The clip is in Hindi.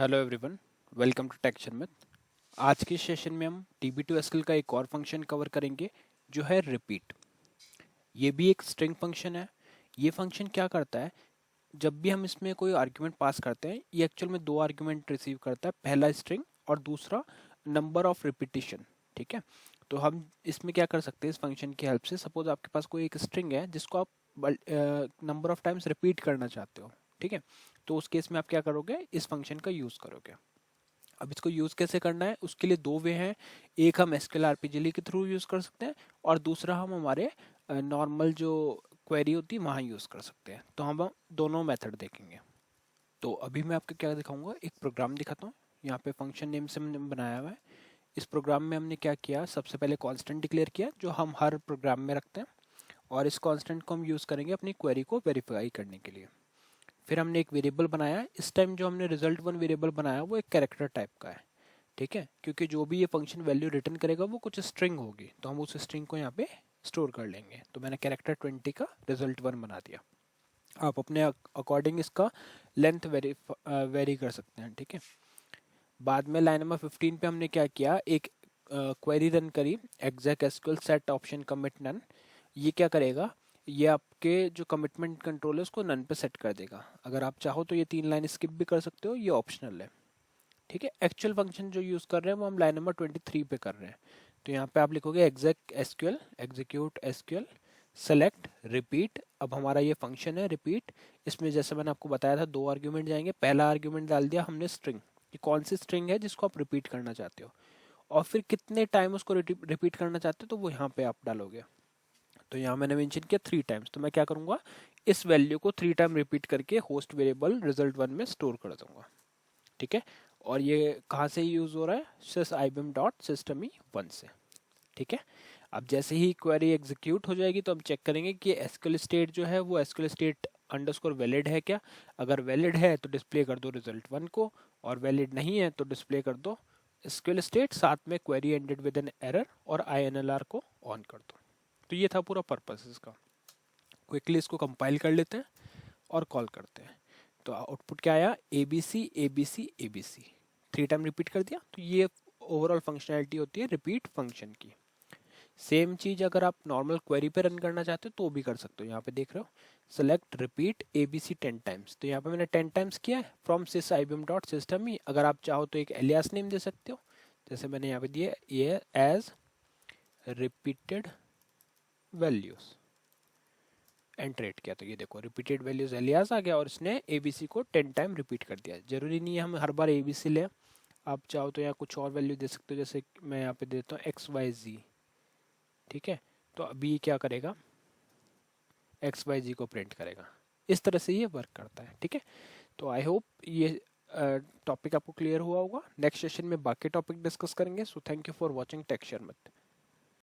Hello everyone, welcome to tech Sharmit. आज के सेशन में हम DB2SQL का एक और फंक्शन कवर करेंगे जो है रिपीट। ये भी एक स्ट्रिंग फंक्शन है। ये फंक्शन क्या करता है, जब भी हम इसमें कोई आर्ग्यूमेंट पास करते हैं, ये एक्चुअल में दो आर्ग्यूमेंट रिसीव करता है, पहला स्ट्रिंग और दूसरा नंबर ऑफ रिपीटिशन। ठीक है, तो हम इसमें क्या कर सकते हैं, इस फंक्शन की हेल्प से सपोज आपके पास कोई एक स्ट्रिंग है जिसको आप नंबर ऑफ टाइम्स रिपीट करना चाहते हो। ठीक है, तो उस केस में आप क्या करोगे, इस फंक्शन का यूज़ करोगे। अब इसको यूज़ कैसे करना है, उसके लिए दो वे हैं। एक हम एसक्यूएल आरपीजीएल के थ्रू यूज़ कर सकते हैं और दूसरा हम हमारे नॉर्मल जो क्वेरी होती है वहाँ यूज़ कर सकते हैं। तो हम दोनों मेथड देखेंगे। तो अभी मैं आपको क्या दिखाऊंगा, एक प्रोग्राम दिखाता हूँ। यहाँ पे फंक्शन नेम से हमने बनाया हुआ है। इस प्रोग्राम में हमने क्या किया, सबसे पहले कांस्टेंट डिक्लेयर किया जो हम हर प्रोग्राम में रखते हैं, और इस कांस्टेंट को हम यूज़ करेंगे अपनी क्वेरी को वेरीफाई करने के लिए। फिर हमने एक वेरिएबल बनाया। इस टाइम जो हमने रिजल्ट वन वेरिएबल बनाया वो एक कैरेक्टर टाइप का है। ठीक है, क्योंकि जो भी ये फंक्शन वैल्यू रिटर्न करेगा वो कुछ स्ट्रिंग होगी, तो हम उस स्ट्रिंग को यहाँ पे स्टोर कर लेंगे। तो मैंने कैरेक्टर 20 का रिजल्ट वन बना दिया। आप अपने अकॉर्डिंग इसका लेंथ वेरी कर सकते हैं। ठीक है, बाद में लाइन नंबर 15 पे हमने क्या किया, एक क्वेरी रन करी, exec sql set option commit none। ये क्या करेगा, ये आपके जो कमिटमेंट कंट्रोल है उसको नन पे सेट कर देगा। अगर आप चाहो तो ये 3 लाइन स्किप भी कर सकते हो, ये ऑप्शनल है। ठीक है, एक्चुअल फंक्शन जो यूज़ कर रहे हैं वो हम लाइन नंबर 23 पे कर रहे हैं। तो यहाँ पे आप लिखोगे exec sql execute sql select repeat। अब हमारा ये फंक्शन है रिपीट। इसमें जैसे मैंने आपको बताया था दो आर्ग्यूमेंट जाएंगे। पहला आर्ग्यूमेंट डाल दिया हमने स्ट्रिंग, कि कौन सी स्ट्रिंग है जिसको आप रिपीट करना चाहते हो, और फिर कितने टाइम उसको रिपीट करना चाहते हो तो वो यहाँ पे आप डालोगे। तो यहाँ मैंने मेंशन किया 3 टाइम्स, तो मैं क्या करूँगा, इस वैल्यू को 3 टाइम रिपीट करके होस्ट वेरिएबल रिजल्ट वन में स्टोर कर दूंगा। ठीक है, और ये कहाँ से यूज़ हो रहा है, sys ibm dot system one से। ठीक है, अब जैसे ही क्वेरी एग्जीक्यूट हो जाएगी तो हम चेक करेंगे कि एसक्यूएल स्टेट जो है वो एसक्यूएल स्टेट अंडरस्कोर वैलिड है क्या। अगर वैलिड है तो डिस्प्ले कर दो रिजल्ट वन को, और वैलिड नहीं है तो डिस्प्ले कर दो एसक्यूएल स्टेट, साथ में query ended with an error और INLR को ऑन कर दो। तो ये था पूरा पर्पस इसका। क्विकली इसको कंपाइल कर लेते हैं और कॉल करते हैं। तो आउटपुट क्या आया, ABC ABC ABC, 3 time repeat कर दिया। तो ये ओवरऑल फंक्शनैलिटी होती है रिपीट फंक्शन की। सेम चीज अगर आप नॉर्मल क्वेरी पे रन करना चाहते हो तो भी कर सकते हो। यहाँ पे देख रहे हो, सेलेक्ट रिपीट ABC 10 टाइम्स, तो यहाँ पे मैंने 10 टाइम्स किया है from sys ibm dot system ही। अगर आप चाहो तो एक एलियास नेम दे सकते हो, जैसे मैंने यहाँ पे दिया ये एज रिपीटेड वैल्यूज, एंटरेट किया तो ये देखो रिपीटेड वैल्यूज एलियास आ गया, और इसने ABC को 10 टाइम रिपीट कर दिया। जरूरी नहीं है हम हर बार ABC लें, आप चाहो तो यहाँ कुछ और वैल्यू दे सकते हो, जैसे मैं यहाँ पे देता हूँ XYZ। ठीक है, तो अभी क्या करेगा, XYZ को प्रिंट करेगा। इस तरह से ये वर्क करता है। ठीक है, तो आई होप ये टॉपिक आपको क्लियर हुआ होगा। नेक्स्ट सेशन में बाकी टॉपिक डिस्कस करेंगे। So thank you for watching tech Sharmit.